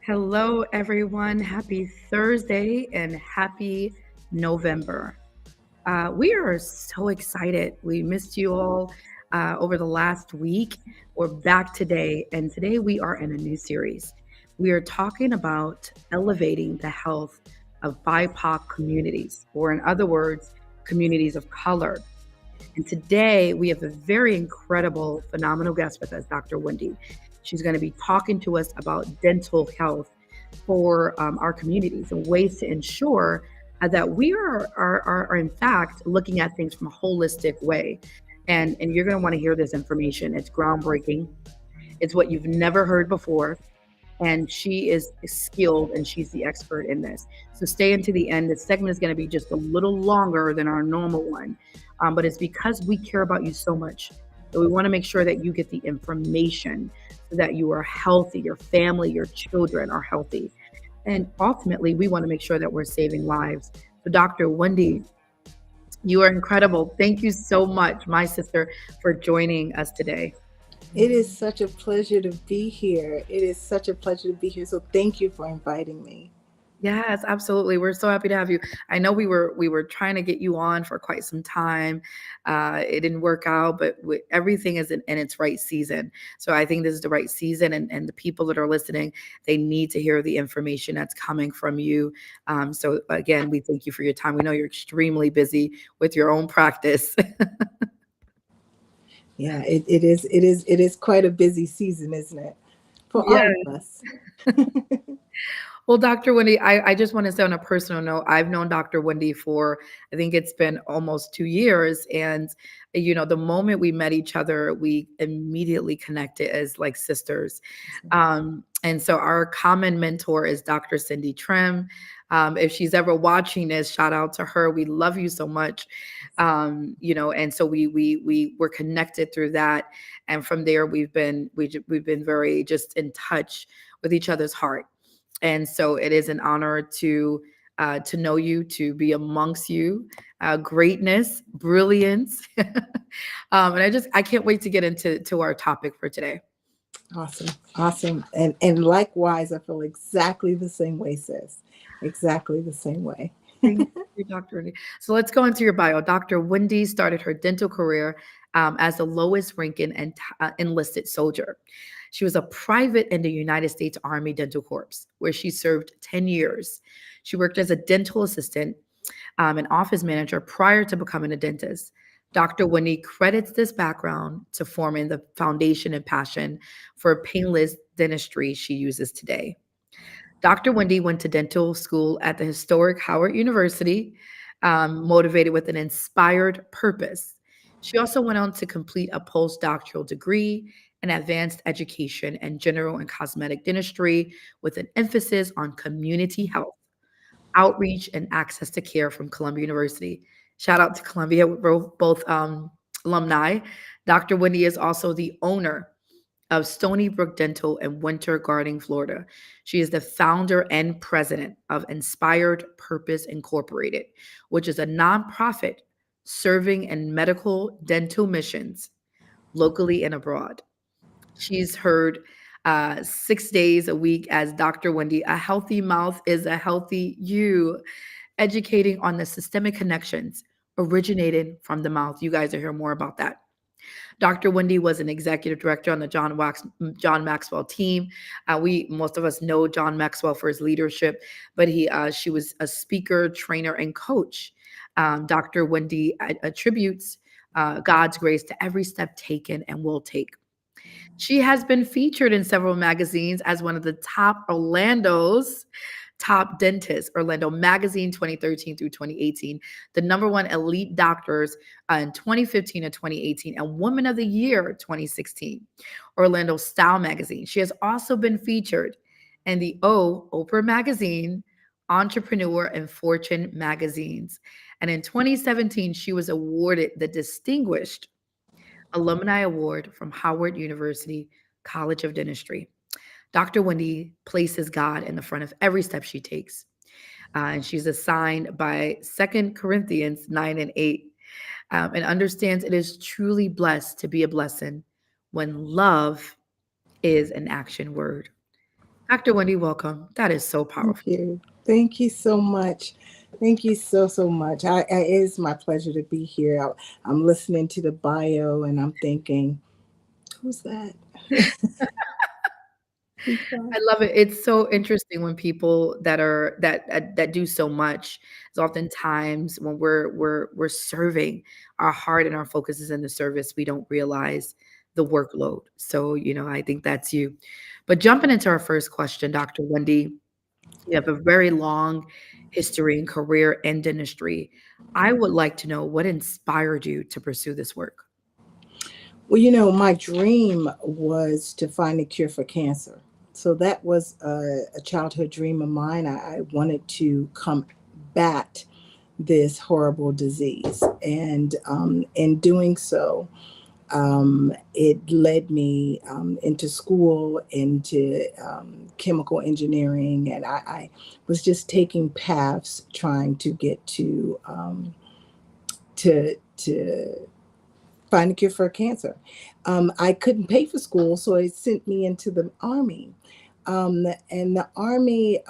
Hello, everyone. Happy Thursday and happy November. We are so excited. We missed you all over the last week. We're back today, and today we are in a new series. We are talking about elevating the health of BIPOC communities, or in other words, communities of color. And today we have a very incredible, phenomenal guest with us, Dr. Wendi. She's going to be talking to us about dental health for our communities and ways to ensure that we are, in fact, looking at things from a holistic way. And you're going to want to hear this information. It's groundbreaking. It's what you've never heard before. And she is skilled and she's the expert in this. So stay into the end. This segment is going to be just a little longer than our normal one, but it's because we care about you so much that we want to make sure that you get the information so that you are healthy, your family, your children are healthy. And ultimately, we want to make sure that we're saving lives. So, Dr. Wendi, you are incredible. Thank you so much, my sister, for joining us today. It is such a pleasure to be here. It is such a pleasure to be here. So thank you for inviting me. Yes, absolutely. We're so happy to have you. I know we were trying to get you on for quite some time. It didn't work out, but everything is in its right season. So I think this is the right season, and the people that are listening, they need to hear the information that's coming from you. So again, we thank you for your time. We know you're extremely busy with your own practice. Yeah, it is quite a busy season, isn't it? For Yeah. all of us. Well, Dr. Wendi, I just want to say on a personal note, I've known Dr. Wendi for, I think it's been almost 2 years. And, the moment we met each other, we immediately connected as like sisters. And so our common mentor is Dr. Cindy Trim. If she's ever watching this, shout out to her. We love you so much. And so we were connected through that. And from there, we've been very just in touch with each other's heart. And so it is an honor to know you, to be amongst you, greatness, brilliance, and I can't wait to get into our topic for today. Awesome. Awesome. And likewise, I feel exactly the same way, sis. Exactly the same way. Thank you, Dr. Wendi. So let's go into your bio. Dr. Wendi started her dental career as the lowest ranking and enlisted soldier. She was a private in the United States Army Dental Corps, where she served 10 years. She worked as a dental assistant and office manager prior to becoming a dentist. Dr. Wendi credits this background to forming the foundation and passion for painless dentistry she uses today. Dr. Wendi went to dental school at the historic Howard University, motivated with an inspired purpose. She also went on to complete a postdoctoral degree in advanced education and general and cosmetic dentistry with an emphasis on community health, outreach, and access to care from Columbia University. Shout out to Columbia, we're both alumni. Dr. Wendi is also the owner of Stony Brook Dental in Winter Garden, Florida. She is the founder and president of Inspired Purpose Incorporated, which is a nonprofit serving in medical dental missions locally and abroad. She's heard 6 days a week as Dr. Wendi. A healthy mouth is a healthy you, educating on the systemic connections originated from the mouth. You guys will hear more about that. Dr. Wendi was an executive director on the John Maxwell team. We most of us know John Maxwell for his leadership, but she was a speaker, trainer, and coach. Dr. Wendi attributes God's grace to every step taken and will take. She has been featured in several magazines as one of the top Orlando's top dentists, Orlando Magazine 2013 through 2018, the number one elite doctors in 2015 and 2018, and Woman of the Year 2016, Orlando Style Magazine. She has also been featured in the Oprah Magazine, Entrepreneur, and Fortune magazines. And in 2017, she was awarded the Distinguished Alumni Award from Howard University College of Dentistry. Dr. Wendi places God in the front of every step she takes. And she's assigned by 2 Corinthians 9 and 8, and understands it is truly blessed to be a blessing when love is an action word. Dr. Wendy, welcome. That is so Thank powerful. you. Thank you so much. Thank you so much. It is my pleasure to be here. I'm listening to the bio and I'm thinking, who's that? I love it. It's so interesting when people that do so much. Is oftentimes when we're serving, our heart and our focus is in the service. We don't realize the workload. So, I think that's you. But jumping into our first question, Dr. Wendy, you have a very long history and career in dentistry. I would like to know what inspired you to pursue this work. Well, my dream was to find a cure for cancer. So that was a childhood dream of mine. I wanted to combat this horrible disease. And in doing so, it led me into school, into chemical engineering, and I was just taking paths trying to get to find a cure for cancer. I couldn't pay for school, so it sent me into the Army. And the Army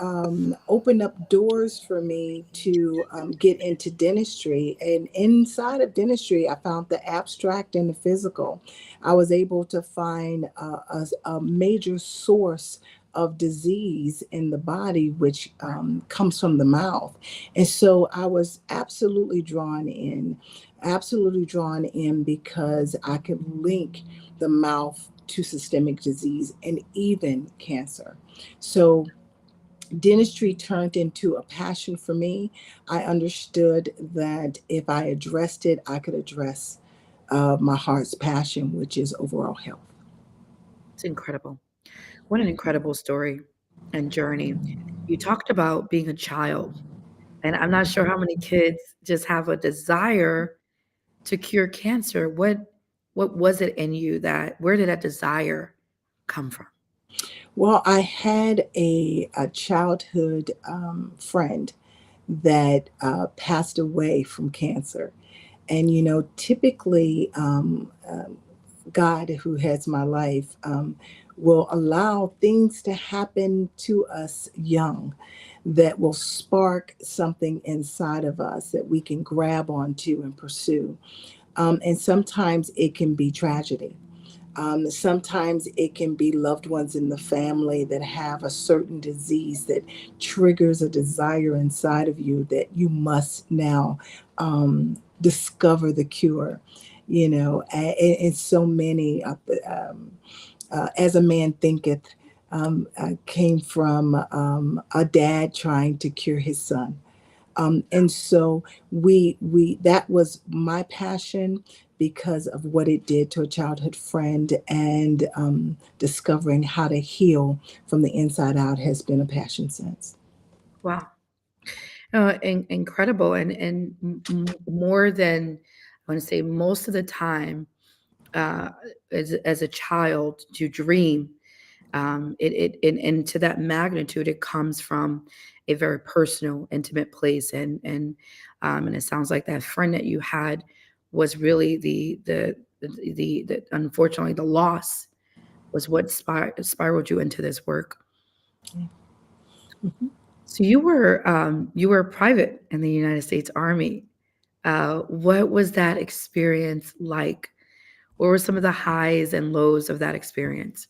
opened up doors for me to get into dentistry. And inside of dentistry, I found the abstract and the physical. I was able to find a major source of disease in the body, which comes from the mouth. And so I was absolutely drawn in because I could link the mouth to systemic disease and even cancer. So dentistry turned into a passion for me. I understood that if I addressed it, I could address my heart's passion, which is overall health. It's incredible. What an incredible story and journey. You talked about being a child, and I'm not sure how many kids just have a desire to cure cancer. What was it in you where did that desire come from? Well, I had a childhood friend that passed away from cancer. And, typically, God, who has my life, will allow things to happen to us young that will spark something inside of us that we can grab onto and pursue. And sometimes it can be tragedy. Sometimes it can be loved ones in the family that have a certain disease that triggers a desire inside of you that you must now discover the cure. And so many as a man thinketh came from a dad trying to cure his son. And so we that was my passion because of what it did to a childhood friend, and discovering how to heal from the inside out has been a passion since. Wow. Incredible. And more than, I want to say, most of the time, uh, as a child, to dream, and to that magnitude, it comes from a very personal, intimate place. And it sounds like that friend that you had was really the unfortunately, the loss was what spiraled you into this work. Mhm. So you were private in the United States Army. What was that experience like? What were some of the highs and lows of that experience?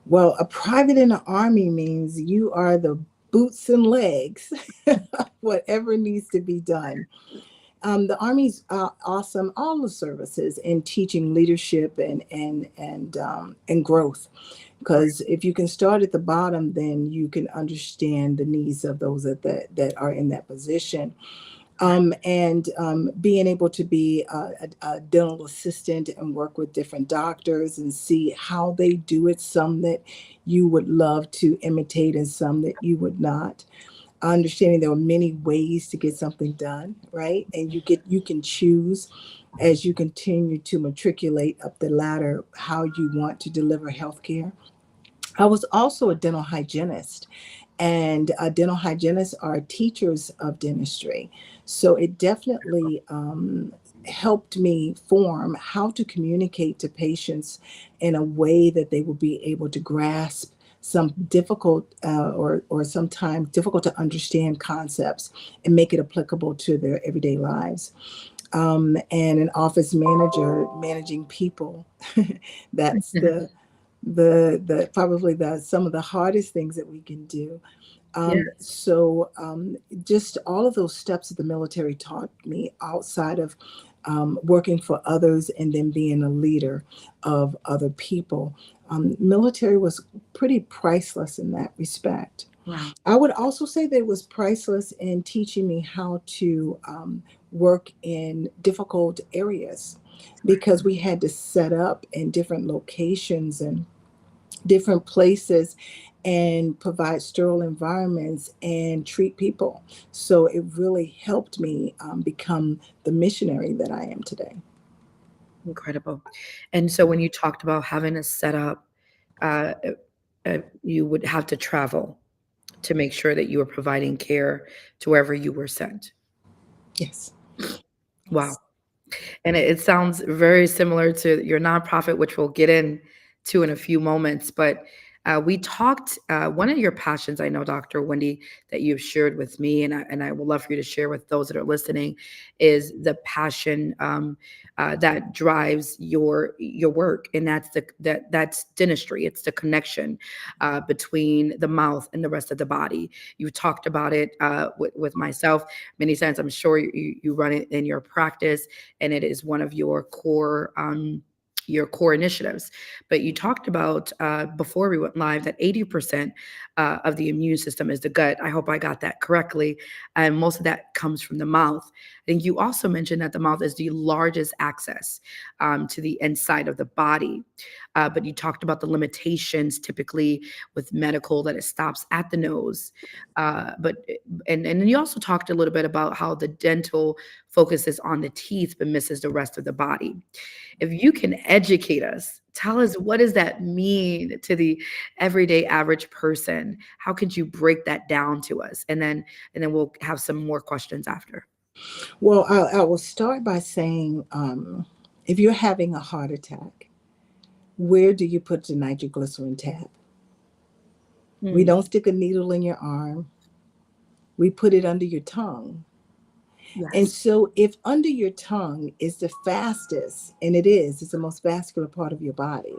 Well, a private in the army means you are the boots and legs, whatever needs to be done. The Army's awesome, all the services in teaching leadership and growth. Because if you can start at the bottom, then you can understand the needs of those that are in that position. And being able to be a dental assistant and work with different doctors and see how they do it, some that you would love to imitate and some that you would not. Understanding there are many ways to get something done, right? And you can choose as you continue to matriculate up the ladder how you want to deliver healthcare. I was also a dental hygienist, and dental hygienists are teachers of dentistry. So it definitely helped me form how to communicate to patients in a way that they will be able to grasp some difficult or sometimes difficult to understand concepts and make it applicable to their everyday lives. And an office manager managing people, that's the probably the some of the hardest things that we can do. Yes. Just all of those steps that the military taught me outside of working for others and then being a leader of other people. Military was pretty priceless in that respect. Wow. I would also say that it was priceless in teaching me how to work in difficult areas because we had to set up in different locations and different places and provide sterile environments and treat people. So it really helped me become the missionary that I am today. Incredible. And so when you talked about having a setup, uh, you would have to travel to make sure that you were providing care to wherever you were sent. Yes. Wow. Yes. And it sounds very similar to your nonprofit, which we'll get into in a few moments. But we talked, one of your passions, I know, Dr. Wendi, that you've shared with me, and I would love for you to share with those that are listening, is the passion that drives your work, and that's dentistry. It's the connection between the mouth and the rest of the body. You talked about it with myself many times. I'm sure you run it in your practice, and it is one of your core initiatives. But you talked about before we went live that 80% of the immune system is the gut. I hope I got that correctly. And most of that comes from the mouth. I think you also mentioned that the mouth is the largest access to the inside of the body. But you talked about the limitations typically with medical, that it stops at the nose. And then you also talked a little bit about how the dental focuses on the teeth but misses the rest of the body. If you can educate us, tell us, what does that mean to the everyday average person? How could you break that down to us? And then we'll have some more questions after. Well, I will start by saying if you're having a heart attack, where do you put the nitroglycerin tab? We Mm, don't stick a needle in your arm. We put it under your tongue. And yes. so, if under your tongue is the fastest, and it is, it's the most vascular part of your body,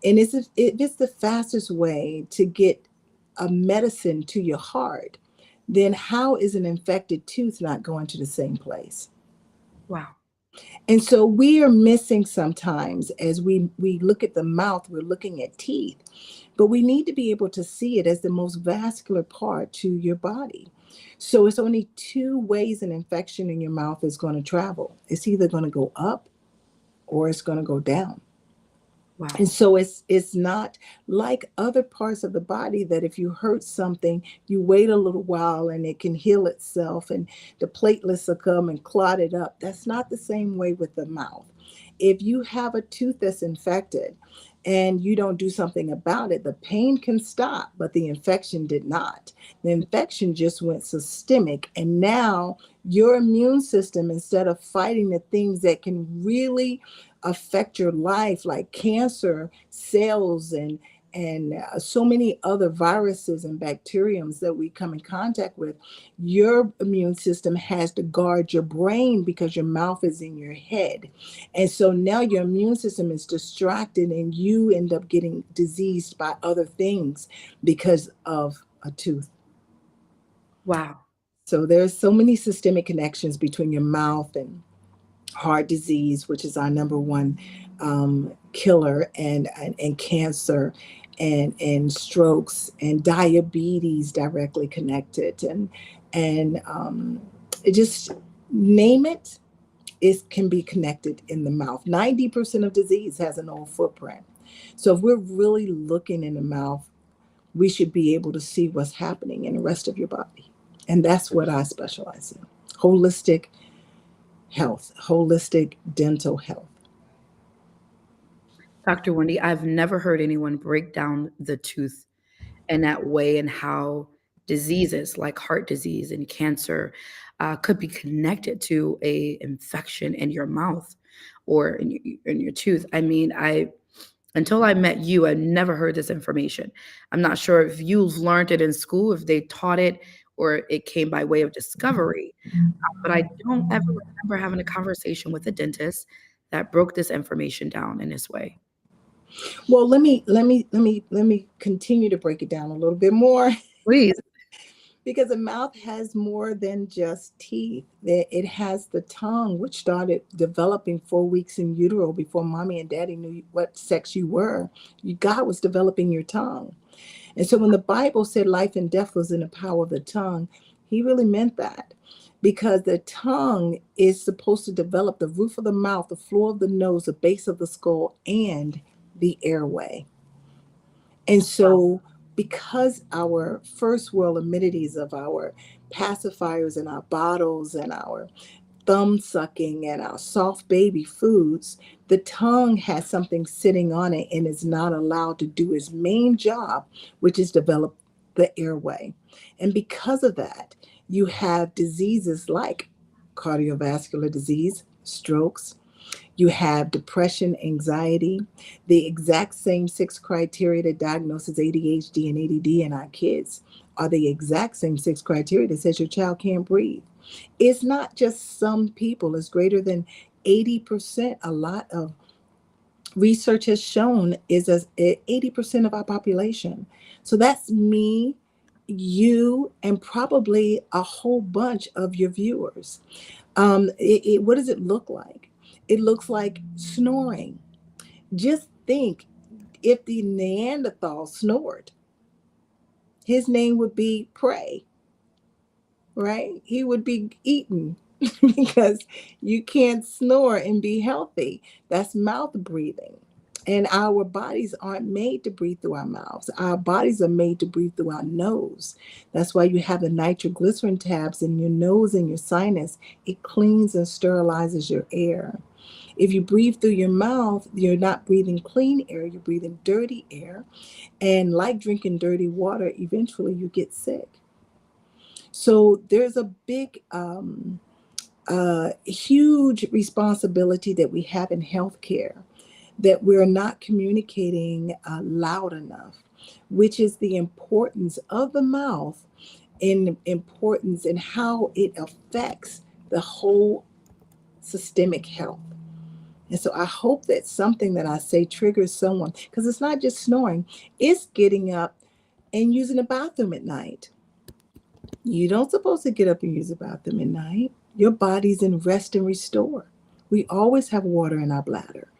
and it's the fastest way to get a medicine to your heart, then how is an infected tooth not going to the same place? Wow. And so we are missing sometimes as we look at the mouth, we're looking at teeth, but we need to be able to see it as the most vascular part to your body. So it's only two ways an infection in your mouth is going to travel. It's either going to go up or it's going to go down. Wow. And so it's not like other parts of the body that if you hurt something, you wait a little while and it can heal itself and the platelets will come and clot it up. That's not the same way with the mouth. If you have a tooth that's infected and you don't do something about it, the pain can stop, but the infection did not. The infection just went systemic. And now your immune system, instead of fighting the things that can really affect your life, like cancer cells and so many other viruses and bacteriums that we come in contact with, your immune system has to guard your brain because your mouth is in your head. And so now your immune system is distracted and you end up getting diseased by other things because of a tooth. Wow. So there's so many systemic connections between your mouth and heart disease, which is our number one killer, and cancer, and strokes and diabetes directly connected, and it just name it. It can be connected in the mouth. 90% of disease has an old footprint. So if we're really looking in the mouth, we should be able to see what's happening in the rest of your body. And that's what I specialize in. Holistic health, holistic dental health. Dr. Wendy, I've never heard anyone break down the tooth in that way, and how diseases like heart disease and cancer could be connected to a infection in your mouth or in your tooth. I mean, Until I met you, I never heard this information. I'm not sure if you've learned it in school, if they taught it, or it came by way of discovery. But I don't ever remember having a conversation with a dentist that broke this information down in this way. Well, let me continue to break it down a little bit more. Please. Because the mouth has more than just teeth. It has the tongue, which started developing 4 weeks in utero before mommy and daddy knew what sex you were. God was developing your tongue. And so when the Bible said life and death was in the power of the tongue, he really meant that. Because the tongue is supposed to develop the roof of the mouth, the floor of the nose, the base of the skull, and the airway. And so, because our first world amenities of our pacifiers and our bottles and our thumb sucking and our soft baby foods, the tongue has something sitting on it and is not allowed to do its main job, which is develop the airway. And because of that, you have diseases like cardiovascular disease, strokes, you have depression, anxiety, the exact same 6 criteria that diagnoses ADHD and ADD in our kids are the exact same 6 criteria that says your child can't breathe. It's not just some people, it's greater than 80%. A lot of research has shown is as 80% of our population. So that's me, you, and probably a whole bunch of your viewers. What does it look like? It looks like snoring. Just think, if the Neanderthal snored, his name would be Prey, right? He would be eaten because you can't snore and be healthy. That's mouth breathing. And our bodies aren't made to breathe through our mouths. Our bodies are made to breathe through our nose. That's why you have the nitroglycerin tabs in your nose and your sinus. It cleans and sterilizes your air. If you breathe through your mouth, you're not breathing clean air, you're breathing dirty air. And like drinking dirty water, eventually you get sick. So there's a big, huge responsibility that we have in healthcare that we're not communicating loud enough, which is the importance of the mouth and importance and how it affects the whole systemic health. And so I hope that something that I say triggers someone, because it's not just snoring, it's getting up and using the bathroom at night. You don't supposed to get up and use the bathroom at night. Your body's in rest and restore. We always have water in our bladder.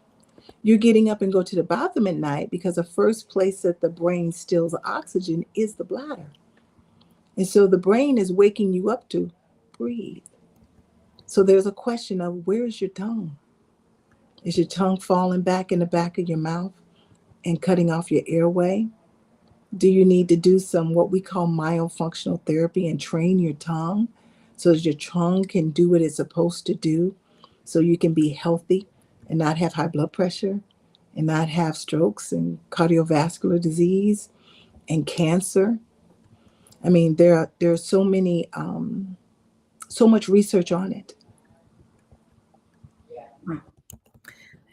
You're getting up and go to the bathroom at night because the first place that the brain steals oxygen is the bladder. And so the brain is waking you up to breathe. So there's a question of, where is your tongue? Is your tongue falling back in the back of your mouth and cutting off your airway? Do you need to do some what we call myofunctional therapy and train your tongue so that your tongue can do what it's supposed to do, so you can be healthy and not have high blood pressure and not have strokes and cardiovascular disease and cancer? I mean, there's so many, so much research on it.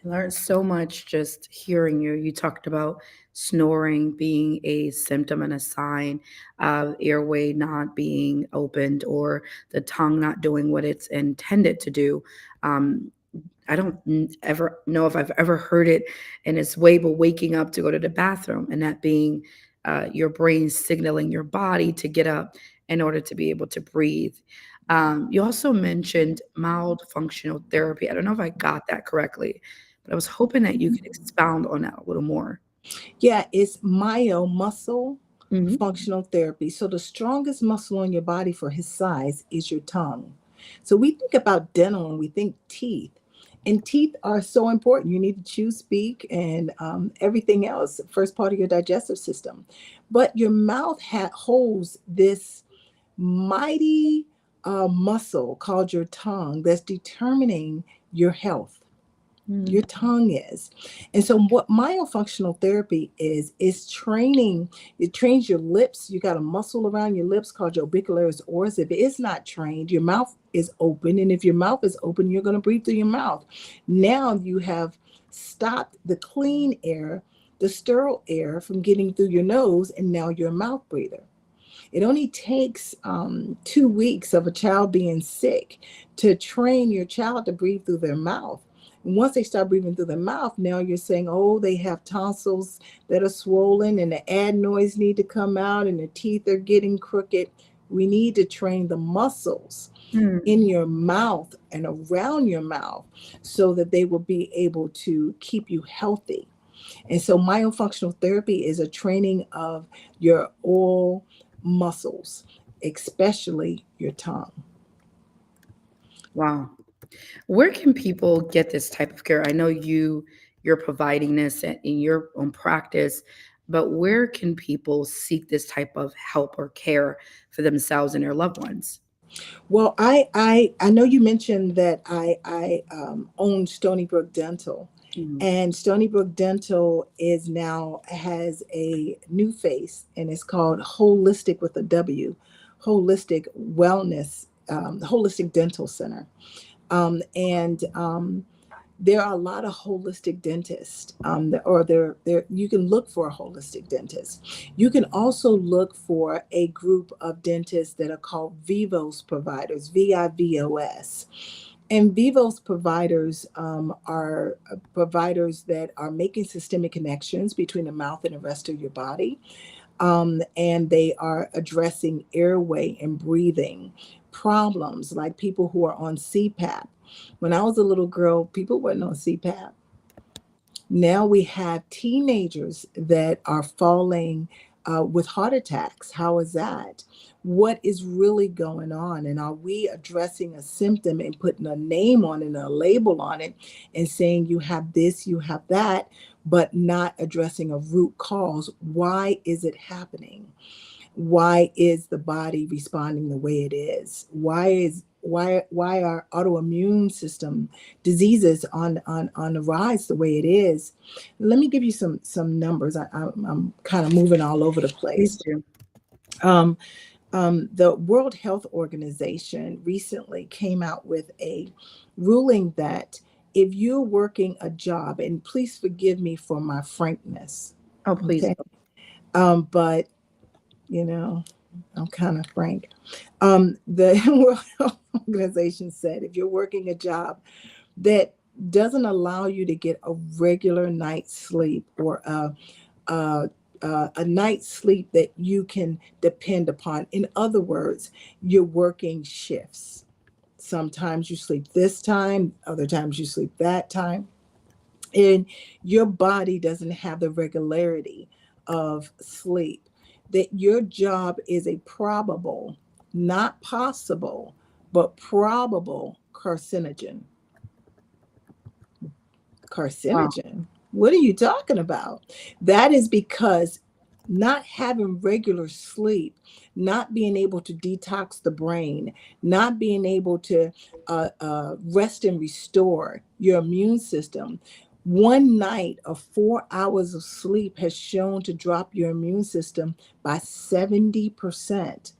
I learned so much just hearing you. You talked about snoring being a symptom and a sign of airway not being opened or the tongue not doing what it's intended to do. Um, I don't ever know if I've ever heard it in its way, but waking up to go to the bathroom and that being your brain signaling your body to get up in order to be able to breathe. You also mentioned mild functional therapy. I don't know if I got that correctly, but I was hoping that you could expound on that a little more. Yeah, it's myomuscle Mhm. functional therapy. So the strongest muscle on your body for his size is your tongue. So we think about dental and we think teeth. And teeth are so important. You need to chew, speak, and everything else, first part of your digestive system. But your mouth holds this mighty muscle called your tongue that's determining your health. Mm. Your tongue is. And so what myofunctional therapy is training. It trains your lips. You got a muscle around your lips called your orbicularis oris. If it's not trained, your mouth is open. And if your mouth is open, you're going to breathe through your mouth. Now you have stopped the clean air, the sterile air from getting through your nose, and now you're a mouth breather. It only takes 2 weeks of a child being sick to train your child to breathe through their mouth. And once they start breathing through their mouth, now you're saying, oh, they have tonsils that are swollen and the adenoids need to come out and the teeth are getting crooked. We need to train the muscles Hmm. in your mouth and around your mouth so that they will be able to keep you healthy. And so myofunctional therapy is a training of your oral muscles, especially your tongue. Wow. Where can people get this type of care? I know you're providing this in your own practice, but where can people seek this type of help or care for themselves and their loved ones? Well, I know you mentioned that I own Stony Brook Dental, Mhm. and Stony Brook Dental is now has a new face, and it's called Holistic with a W, Holistic Wellness, Holistic Dental Center. And there are a lot of holistic dentists, or there you can look for a holistic dentist. You can also look for a group of dentists that are called Vivos providers, VIVOS. And Vivos providers are providers that are making systemic connections between the mouth and the rest of your body, and they are addressing airway and breathing problems, like people who are on CPAP. When I was a little girl, people weren't on CPAP. Now we have teenagers that are falling with heart attacks. How is that? What is really going on? And are we addressing a symptom and putting a name on it and a label on it and saying you have this, you have that, but not addressing a root cause? Why is it happening? Why is the body responding the way it is? Why are autoimmune system diseases on the rise the way it is? Let me give you some numbers. I'm kind of moving all over the Please place. do. um, the World Health Organization recently came out with a ruling that if you're working a job, and please forgive me for my frankness, Oh, please. okay, but you know, I'm kind of frank. The World Health Organization said if you're working a job that doesn't allow you to get a regular night's sleep, or a, a night's sleep that you can depend upon. In other words, you're working shifts. Sometimes you sleep this time, other times you sleep that time, and your body doesn't have the regularity of sleep, that your job is a probable, not possible, but probable carcinogen. Wow. Carcinogen? What are you talking about? That is because not having regular sleep, not being able to detox the brain, not being able to rest and restore your immune system. One night of 4 hours of sleep has shown to drop your immune system by 70%.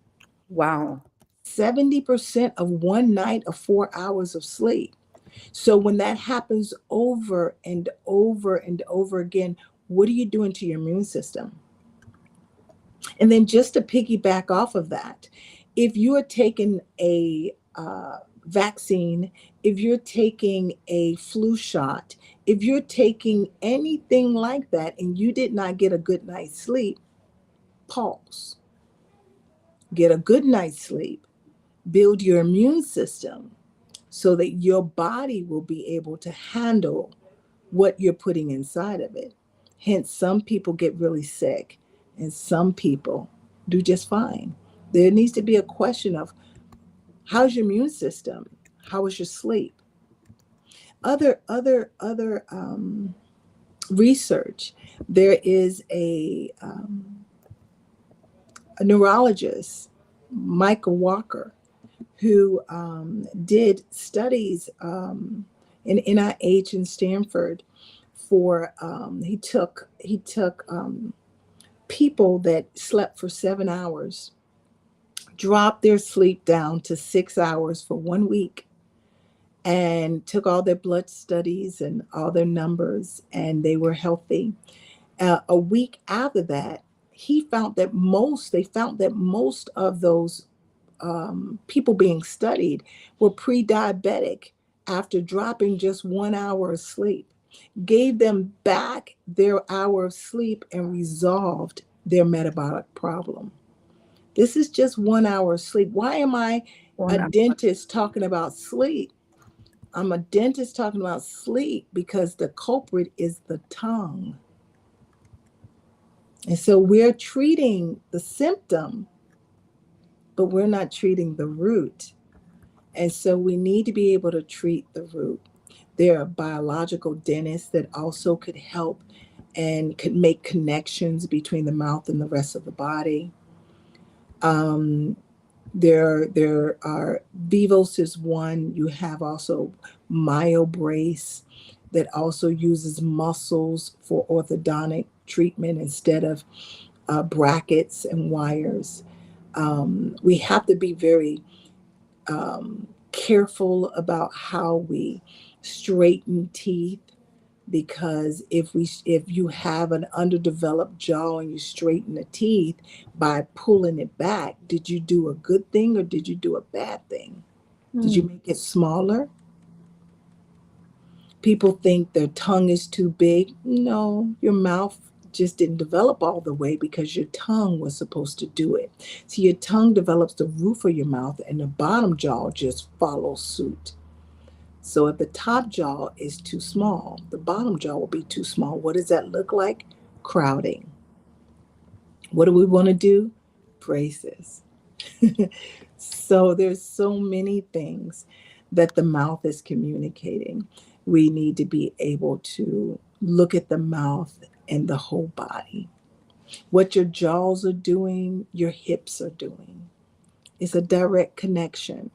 Wow. 70% of one night of 4 hours of sleep. So when that happens over and over and over again, what are you doing to your immune system? And then just to piggyback off of that, if you are taking a vaccine, if you're taking a flu shot, if you're taking anything like that and you did not get a good night's sleep, pause. Get a good night's sleep, build your immune system so that your body will be able to handle what you're putting inside of it. Hence, some people get really sick and some people do just fine. There needs to be a question of how's your immune system? How is your sleep? Other research. There is a neurologist, Michael Walker, who did studies in NIH and Stanford. For he took people that slept for 7 hours, dropped their sleep down to 6 hours for 1 week, and took all their blood studies and all their numbers, and they were healthy. A week after that, they found that most of those people being studied were pre-diabetic after dropping just 1 hour of sleep. Gave them back their hour of sleep and resolved their metabolic problem. This is just 1 hour of sleep. Why am I Well, a no. dentist talking about sleep? I'm a dentist talking about sleep because the culprit is the tongue. And so we're treating the symptom, but we're not treating the root. And so we need to be able to treat the root. There are biological dentists that also could help and could make connections between the mouth and the rest of the body. Um, there are Vivos is one. You have also MyoBrace that also uses muscles for orthodontic treatment instead of brackets and wires. We have to be very careful about how we straighten teeth, because if you have an underdeveloped jaw and you straighten the teeth by pulling it back, did you do a good thing or did you do a bad thing? Did you Hmm. make it smaller? People think their tongue is too big. No, your mouth just didn't develop all the way because your tongue was supposed to do it. So your tongue develops the roof of your mouth and the bottom jaw just follows suit. So if the top jaw is too small, the bottom jaw will be too small. What does that look like? Crowding. What do we want to do? Braces. So there's so many things that the mouth is communicating. We need to be able to look at the mouth and the whole body. What your jaws are doing, your hips are doing. It's a direct connection.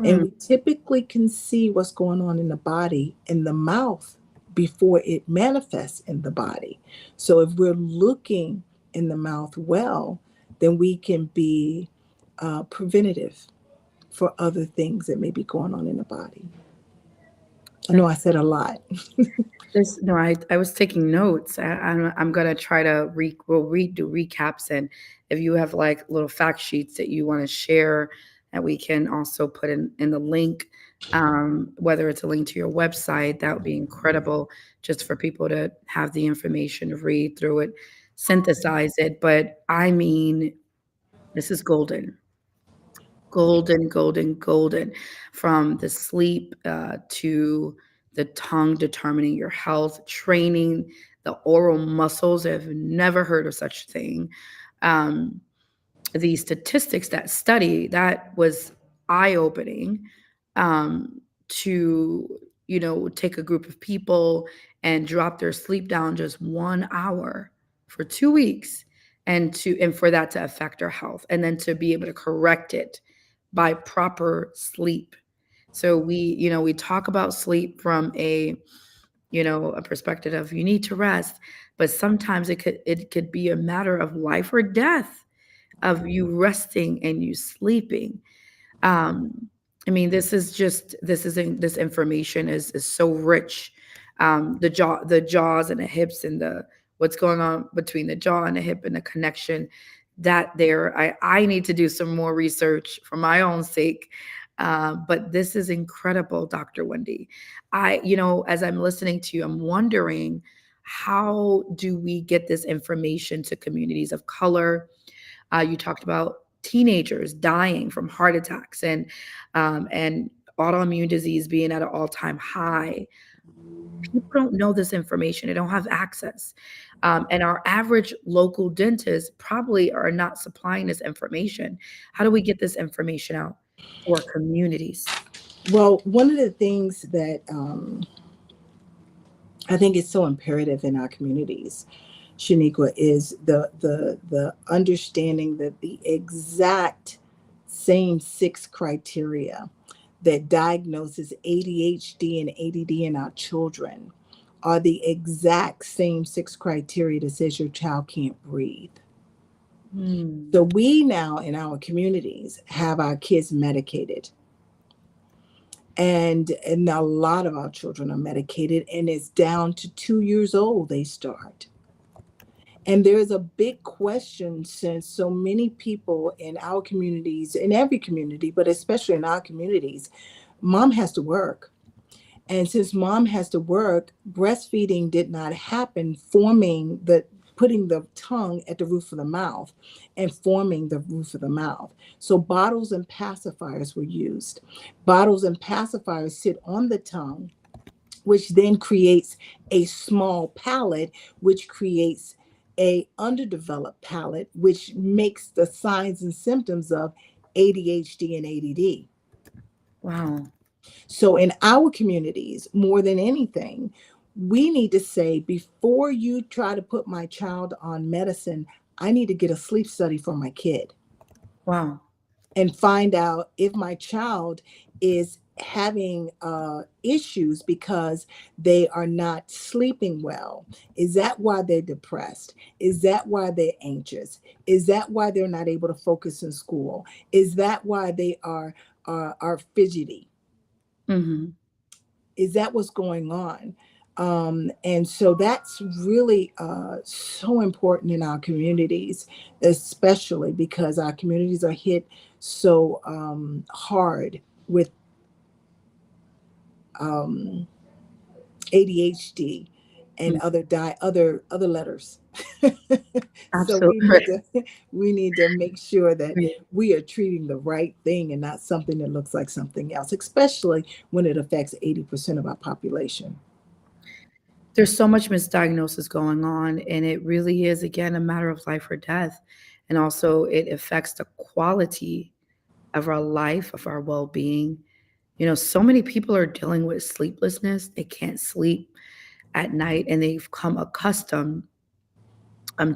And Hmm. we typically can see what's going on in the body in the mouth before it manifests in the body. So if we're looking in the mouth well, then we can be preventative for other things that may be going on in the body. I know I said a lot. This no, I was taking notes. I'm gonna try to do recaps, and if you have like little fact sheets that you want to share, that we can also put in the link, whether it's a link to your website, that would be incredible, just for people to have the information to read through it, synthesize it. But I mean, this is golden. Golden, golden, golden, from the sleep to the tongue determining your health, training the oral muscles. I've never heard of such thing. Um, the statistics that study that was eye opening, to take a group of people and drop their sleep down just 1 hour for 2 weeks, and for that to affect our health, and then to be able to correct it by proper sleep. So we talk about sleep from a perspective of you need to rest, but sometimes it could be a matter of life or death, of you resting and you sleeping. Um, I mean, this information is so rich. The jaws and the hips, and the what's going on between the jaw and the hip, and the connection that there. I need to do some more research for my own sake. But this is incredible, Dr. Wendi. As I'm listening to you, I'm wondering, how do we get this information to communities of color? You talked about teenagers dying from heart attacks, and autoimmune disease being at an all-time high. People don't know this information. They don't have access. And our average local dentists probably are not supplying this information. How do we get this information out to our communities? Well, one of the things that I think is so imperative in our communities, Shaniqua, is the understanding that the exact same six criteria that diagnoses ADHD and ADD in our children are the exact same six criteria that says your child can't breathe. Hmm. So we now in our communities have our kids medicated. And a lot of our children are medicated, and it's down to 2 years old they start. And there is a big question, since so many people in our communities, in every community, but especially in our communities, mom has to work. And since mom has to work, breastfeeding did not happen, putting the tongue at the roof of the mouth and forming the roof of the mouth. So bottles and pacifiers were used. Bottles and pacifiers sit on the tongue, which then creates a small palate, which creates a underdeveloped palate, which makes the signs and symptoms of ADHD and ADD. Wow. So in our communities, more than anything, we need to say, before you try to put my child on medicine, I need to get a sleep study for my kid Wow. and find out if my child is having issues because they are not sleeping well. Is that why they're depressed? Is that why they're anxious? Is that why they're not able to focus in school? Is that why they are fidgety? Hmm. Is that what's going on? And so that's really so important in our communities, especially because our communities are hit so hard with um, ADHD and other letters. So Absolutely. we need to make sure that Right. we are treating the right thing and not something that looks like something else, especially when it affects 80% of our population. There's so much misdiagnosis going on, and it really is, again, a matter of life or death. And also, it affects the quality of our life, of our well being. So many people are dealing with sleeplessness. They can't sleep at night, and they've come accustomed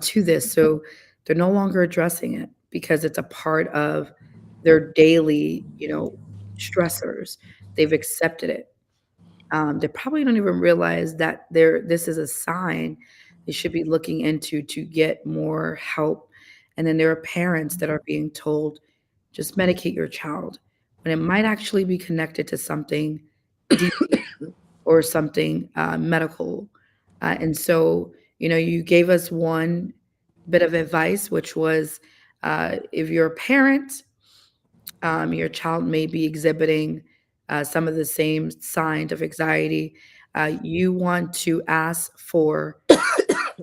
to this. So they're no longer addressing it because it's a part of their daily, stressors. They've accepted it. They probably don't even realize that this is a sign they should be looking into to get more help. And then there are parents that are being told, just medicate your child, when it might actually be connected to something deeper or something medical. And so, you gave us one bit of advice, which was if you're a parent, your child may be exhibiting some of the same signs of anxiety. You want to ask for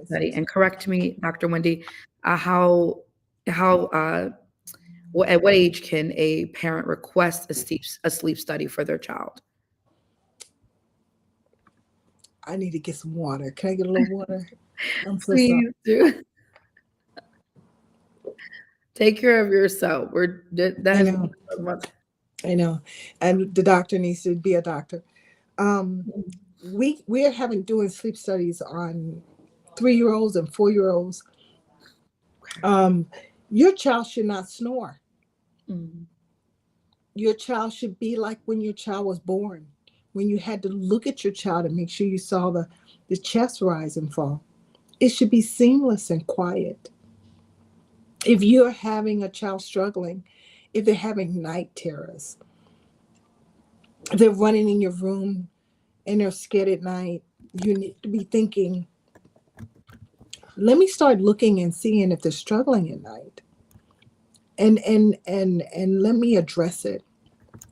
study, Excuse and me. correct me, Dr. Wendi, how at what age can a parent request a sleep study for their child? I need to get some water. Can I get a little water? I'm so sorry. Please do. Take care of yourself. That I has been know, so much. I know. And the doctor needs to be a doctor. Um, we're having doing sleep studies on 3 year olds and 4 year olds. Um, your child should not snore. Mhm. Your child should be like when your child was born, when you had to look at your child and make sure you saw the chest rise and fall. It should be seamless and quiet. If you're having a child struggling, if they're having night terrors, if they're running in your room and they're scared at night, you need to be thinking, let me start looking and seeing if they're struggling at night. And let me address it.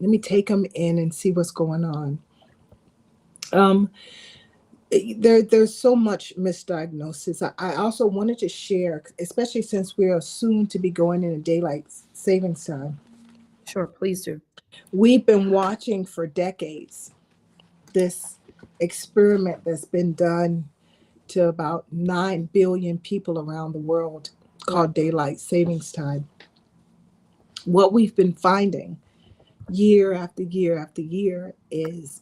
Let me take them in and see what's going on. Um, there's so much misdiagnosis. I also wanted to share, especially since we are soon to be going into daylight savings time. Sure, please do. We've been watching for decades this experiment that's been done to about 9 billion people around the world Wow. called daylight savings time. What we've been finding year after year after year is,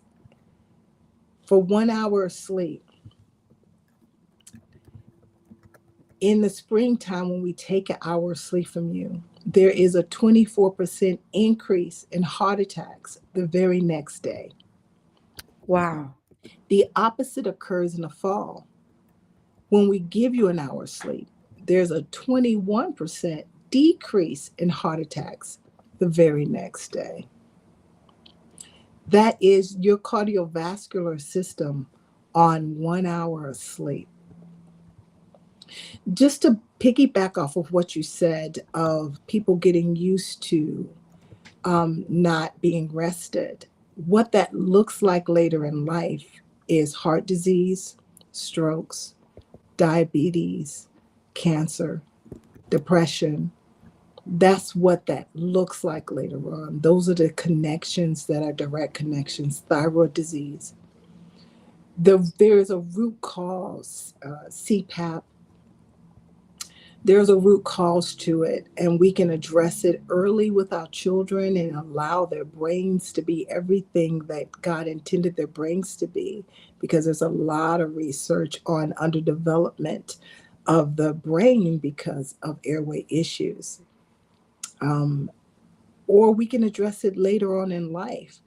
for 1 hour of sleep in the springtime, when we take an hour of sleep from you, there is a 24% increase in heart attacks the very next day. Wow. The opposite occurs in the fall. When we give you an hour's sleep, there's a 21% decrease in heart attacks the very next day. That is your cardiovascular system on 1 hour of sleep. Just to piggyback off of what you said of people getting used to not being rested, what that looks like later in life is heart disease, strokes, diabetes, cancer, depression. That's what that looks like later on. Those are the connections that are direct connections. Thyroid disease. There is a root cause, CPAP. There's a root cause to it, and we can address it early with our children and allow their brains to be everything that God intended their brains to be, because there's a lot of research on underdevelopment of the brain because of airway issues. Um, or we can address it later on in life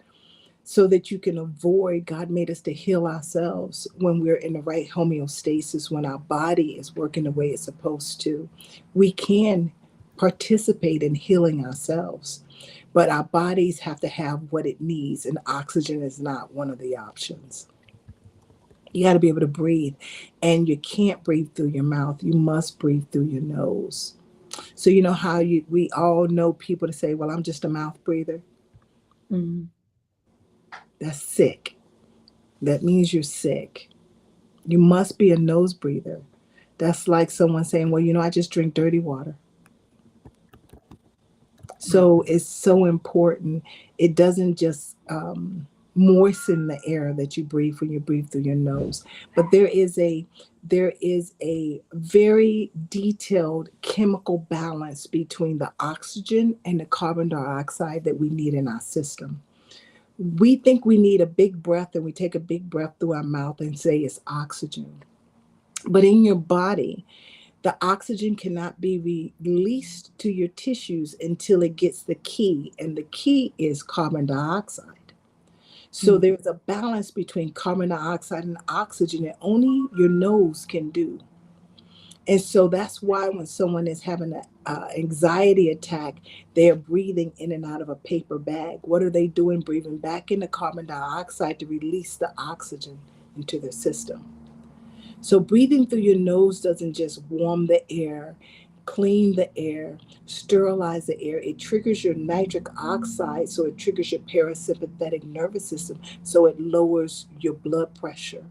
so that you can avoid. God made us to heal ourselves when we're in the right homeostasis, when our body is working the way it's supposed to. We can participate in healing ourselves, but our bodies have to have what it needs, and oxygen is not one of the options. You got to be able to breathe, and you can't breathe through your mouth. You must breathe through your nose. So you know how we all know people to say, "Well, I'm just a mouth breather." Mhm. That's sick. That means you're sick. You must be a nose breather. That's like someone saying, "Well, I just drink dirty water." Wow. So it's so important. It doesn't just moisten the air that you breathe when you breathe through your nose, but there is a very detailed chemical balance between the oxygen and the carbon dioxide that we need in our system. We think we need a big breath, and we take a big breath through our mouth and say it's oxygen. But in your body, the oxygen cannot be released to your tissues until it gets the key, and the key is carbon dioxide. So Mm. there's a balance between carbon dioxide and oxygen that only your nose can do. And so that's why when someone is having an anxiety attack, they're breathing in and out of a paper bag. What are they doing? Breathing back in the carbon dioxide to release the oxygen into their system. So breathing through your nose doesn't just warm the air, clean the air, sterilize the air. It triggers your nitric oxide, so it triggers your parasympathetic nervous system, so it lowers your blood pressure.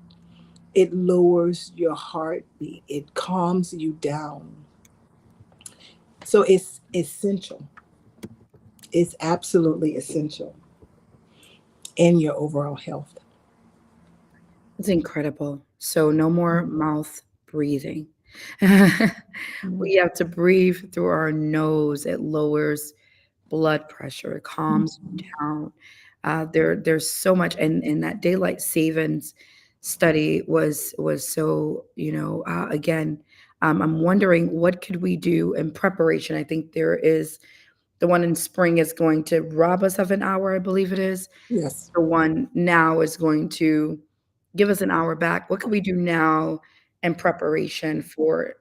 It lowers your heartbeat. It calms you down. So it's essential. It's absolutely essential in your overall health. It's incredible. So no more Mhm. mouth breathing. Mhm. We have to breathe through our nose. It lowers blood pressure. It calms you Mhm. down. There's so much, and that daylight savings study was so, again, I'm wondering what could we do in preparation. I think there is the one in spring is going to rob us of an hour, I believe it is. Yes. The one now is going to give us an hour back. What can we do now in preparation for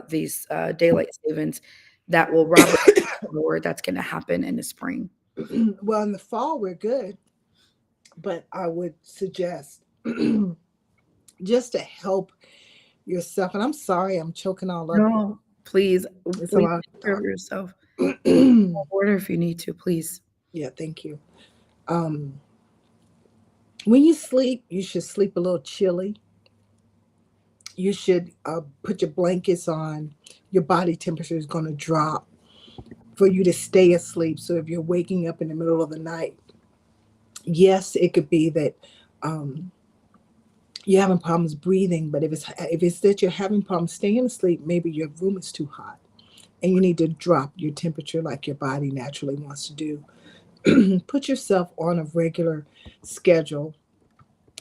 these daylight savings that will rob us of an hour that's going to happen in the spring? Well, in the fall, we're good, but I would suggest just to help yourself. And I'm sorry, I'm choking all up here. No, please, It's a please lot take to care of talk. yourself. More water if you need to, please. Yeah, thank you. Um, when you sleep, you should sleep a little chilly. You should put your blankets on. Your body temperature is going to drop for you to stay asleep. So if you're waking up in the middle of the night, yes, it could be that um, you're having problems breathing. But if it's that you're having problems staying asleep, maybe your room is too hot, and you need to drop your temperature like your body naturally wants to do. Put yourself on a regular schedule,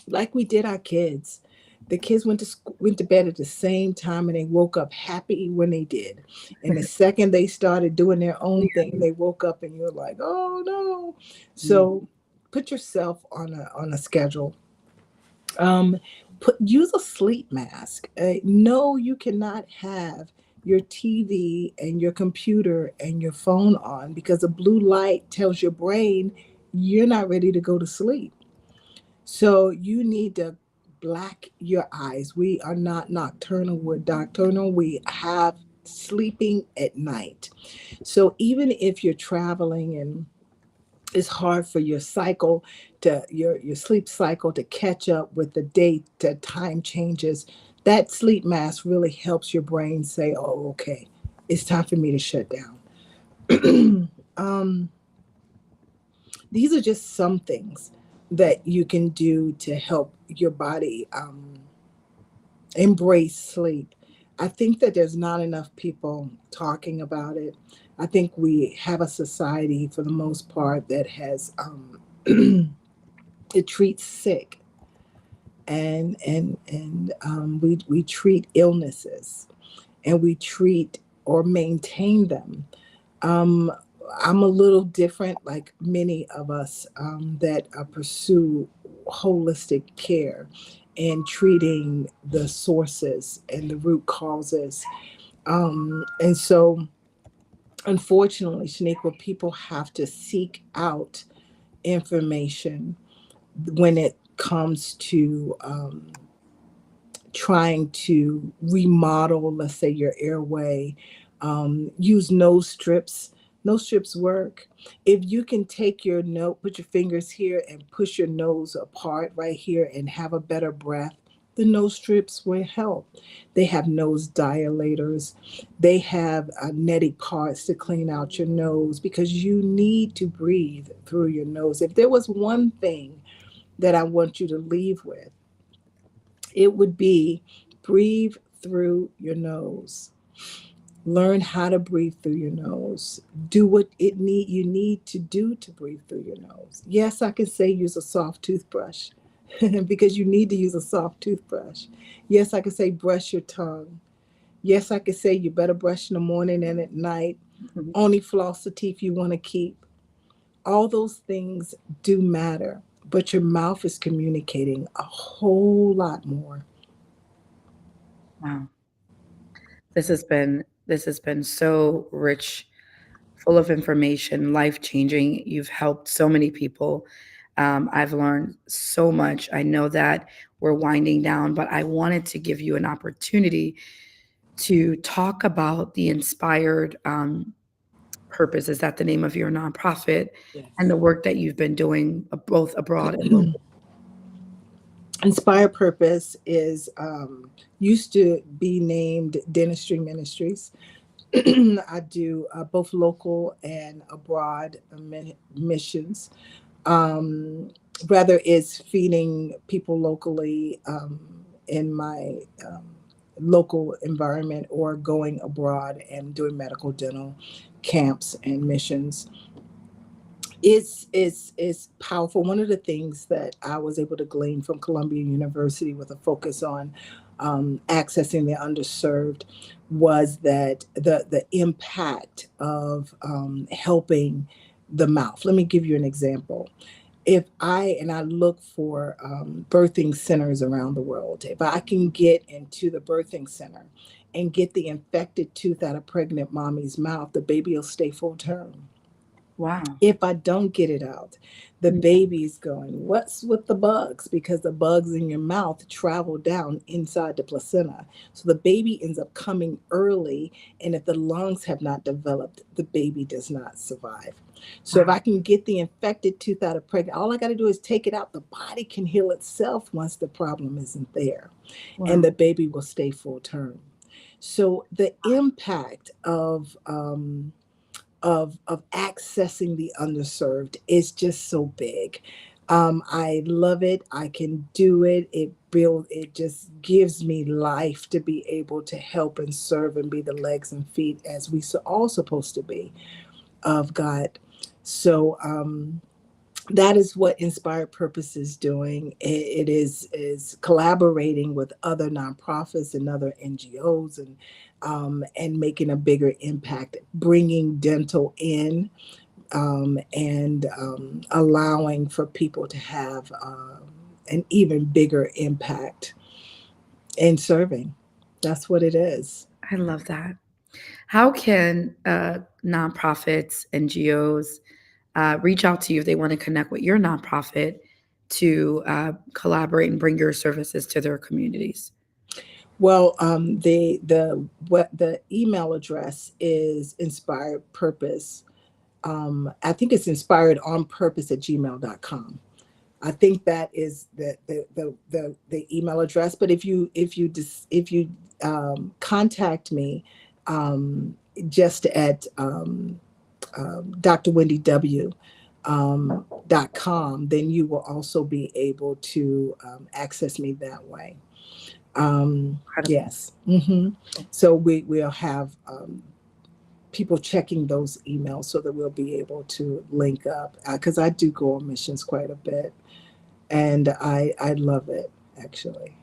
like we did our kids. The kids went to bed at the same time, and they woke up happy when they did. And the second they started doing their own thing, they woke up, and you're like, "Oh no!" Mm. So put yourself on a schedule. Um, use a sleep mask. No, you cannot have your TV and your computer and your phone on, because the blue light tells your brain you're not ready to go to sleep. So you need to black your eyes. We are not nocturnal, we're nocturnal. We have sleeping at night. So even if you're traveling and it's hard for your cycle to your sleep cycle to catch up with the date to time changes, that sleep mask really helps your brain say, oh, okay, it's time for me to shut down. These are just some things that you can do to help your body embrace sleep. I think that there's not enough people talking about it. I think we have a society, for the most part, that has it treats sick, and we treat illnesses, and we treat or maintain them. Um, I'm a little different, like many of us that pursue holistic care and treating the sources and the root causes. And so, unfortunately, Shaniqua, people have to seek out information when it comes to trying to remodel, let's say, your airway. Use nose strips. Nose strips work. If you can take your nose, put your fingers here and push your nose apart right here and have a better breath, the nose strips will help. They have nose dilators. They have neti parts to clean out your nose because you need to breathe through your nose. If there was one thing that I want you to leave with, it would be breathe through your nose. Learn how to breathe through your nose. Do what you need to do to breathe through your nose. Yes, I can say use a soft toothbrush because you need to use a soft toothbrush. Yes, I can say brush your tongue. Yes, I can say you better brush in the morning and at night. Only floss the teeth you want to keep. All those things do matter, but your mouth is communicating a whole lot more. Wow. This has been so rich, full of information, life changing. You've helped so many people. I've learned so much. I know that we're winding down, but I wanted to give you an opportunity to talk about the Inspired Purpose. Is that the name of your nonprofit? And Yes. the work that you've been doing both abroad and local. Inspire Purpose is used to be named Dentistry Ministries. I do both local and abroad missions. Um, Whether it's feeding people locally in my local environment or going abroad and doing medical dental camps and missions. It's powerful. One of the things that I was able to glean from Columbia University with a focus on accessing the underserved was that the impact of helping the mouth. Let me give you an example. If I look for birthing centers around the world, if I can get into the birthing center and get the infected tooth out of pregnant mommy's mouth, the baby will stay full term. Wow. If I don't get it out, the Mm. baby's going, what's with the bugs? Because the bugs in your mouth travel down inside the placenta. So the baby ends up coming early. And if the lungs have not developed, the baby does not survive. So if Wow. I can get the infected tooth out of pregnant, all I got to do is take it out. The body can heal itself once the problem isn't there, and Wow. the baby will stay full term. So the impact of accessing the underserved is just so big. I love it. I can do it. It just gives me life to be able to help and serve and be the legs and feet as we all supposed to be of God. So that is what Inspired Purpose is doing. It is collaborating with other nonprofits and other NGOs and making a bigger impact, bringing dental in and allowing for people to have an even bigger impact in serving. That's what it is. I love that. How can nonprofits, NGOs reach out to you if they want to connect with your nonprofit to collaborate and bring your services to their communities? Well, the email address is inspired purpose. I think it's inspired on purpose at gmail.com. I think that is the email address. But if you contact me just at Dr. Wendi W. .com, then you will also be able to access me that way. Incredible. Yes. So we'll have people checking those emails so that we'll be able to link up because I do go on missions quite a bit, and I love it actually.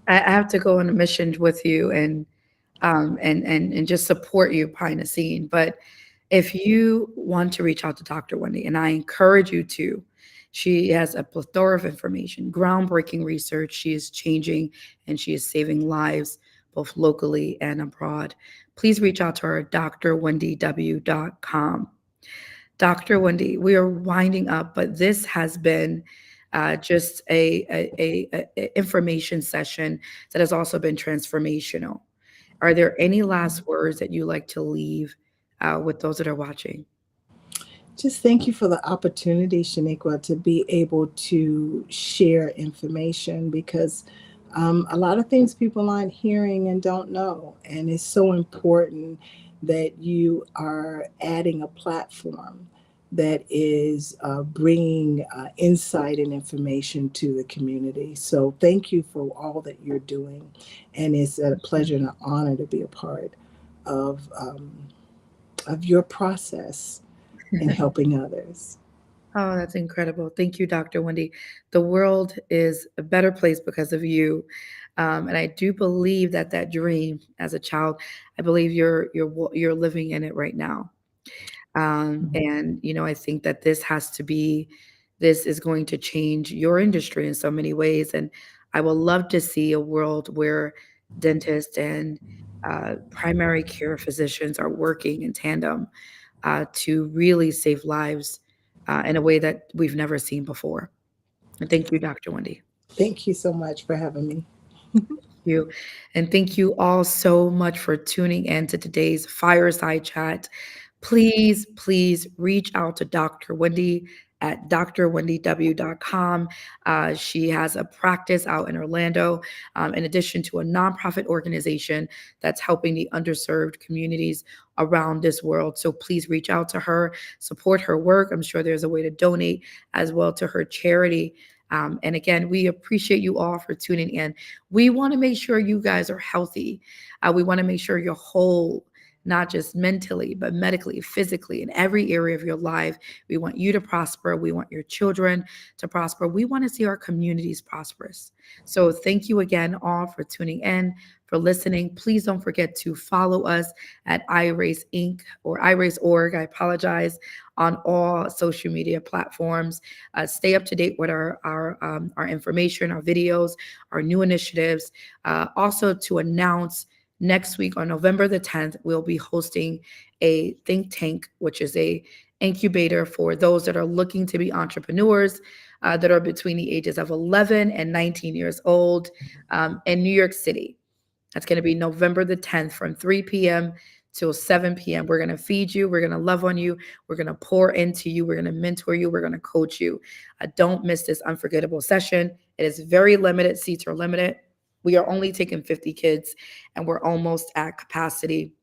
I have to go on a mission with you and just support you behind the scene. But if you want to reach out to Dr. Wendi, and I encourage you to, she has a plethora of information, groundbreaking research. She is changing and she is saving lives both locally and abroad. Please reach out to her at drwendyw.com. Dr. Wendi, we are winding up, but this has been just a information session that has also been transformational. Are there any last words that you like to leave with those that are watching? Just thank you for the opportunity, Shaniqua, to be able to share information because a lot of things people aren't hearing and don't know. And it's so important that you are adding a platform that is bringing insight and information to the community. So thank you for all that you're doing. And it's a pleasure and an honor to be a part of, um, of your process in helping others. Oh, that's incredible. Thank you, Dr. Wendi. The world is a better place because of you. And I do believe that that dream as a child, I believe you're living in it right now. And I think that this is going to change your industry in so many ways. And I would love to see a world where dentists and primary care physicians are working in tandem to really save lives in a way that we've never seen before. And thank you, Dr. Wendi. Thank you so much for having me. You. And thank you all so much for tuning in to today's fireside chat. Please, please reach out to Dr. Wendi at drwendyw.com. She has a practice out in Orlando, in addition to a nonprofit organization that's helping the underserved communities around this world. So please reach out to her, support her work. I'm sure there's a way to donate as well to her charity. And again, we appreciate you all for tuning in. We want to make sure you guys are healthy. We want to make sure you're whole, not just mentally, but medically, physically, in every area of your life. We want you to prosper. We want your children to prosper. We want to see our communities prosperous. So thank you again all for tuning in, for listening. Please don't forget to follow us at iRace Inc. or iRace.org. I apologize, on all social media platforms. Stay up to date with our information, our videos, our new initiatives. Also to announce, next week on November the 10th, we'll be hosting a think tank, which is a incubator for those that are looking to be entrepreneurs that are between the ages of 11 and 19 years old in New York City. That's going to be November the 10th from 3 p.m. till 7 p.m. We're going to feed you. We're going to love on you. We're going to pour into you. We're going to mentor you. We're going to coach you. Don't miss this unforgettable session. It is very limited. Seats are limited. We are only taking 50 kids and we're almost at capacity.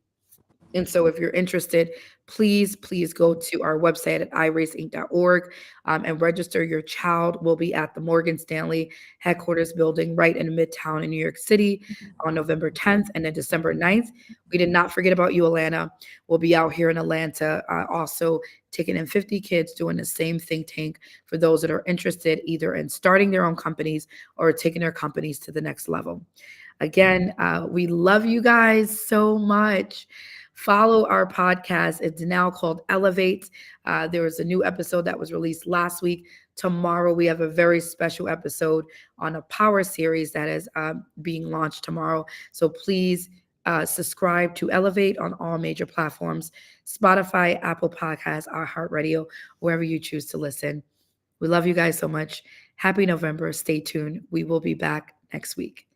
And so if you're interested, please, please go to our website at iraceinc.org and register your child. Will be at the Morgan Stanley headquarters building right in Midtown in New York City on November 10th and then December 9th. We did not forget about you, Atlanta. We'll be out here in Atlanta also taking in 50 kids doing the same think tank for those that are interested either in starting their own companies or taking their companies to the next level. Again, we love you guys so much. Follow our podcast. It's now called Elevate. There was a new episode that was released last week. Tomorrow, we have a very special episode on a power series that is being launched tomorrow. So please subscribe to Elevate on all major platforms: Spotify, Apple Podcasts, iHeartRadio, wherever you choose to listen. We love you guys so much. Happy November. Stay tuned. We will be back next week.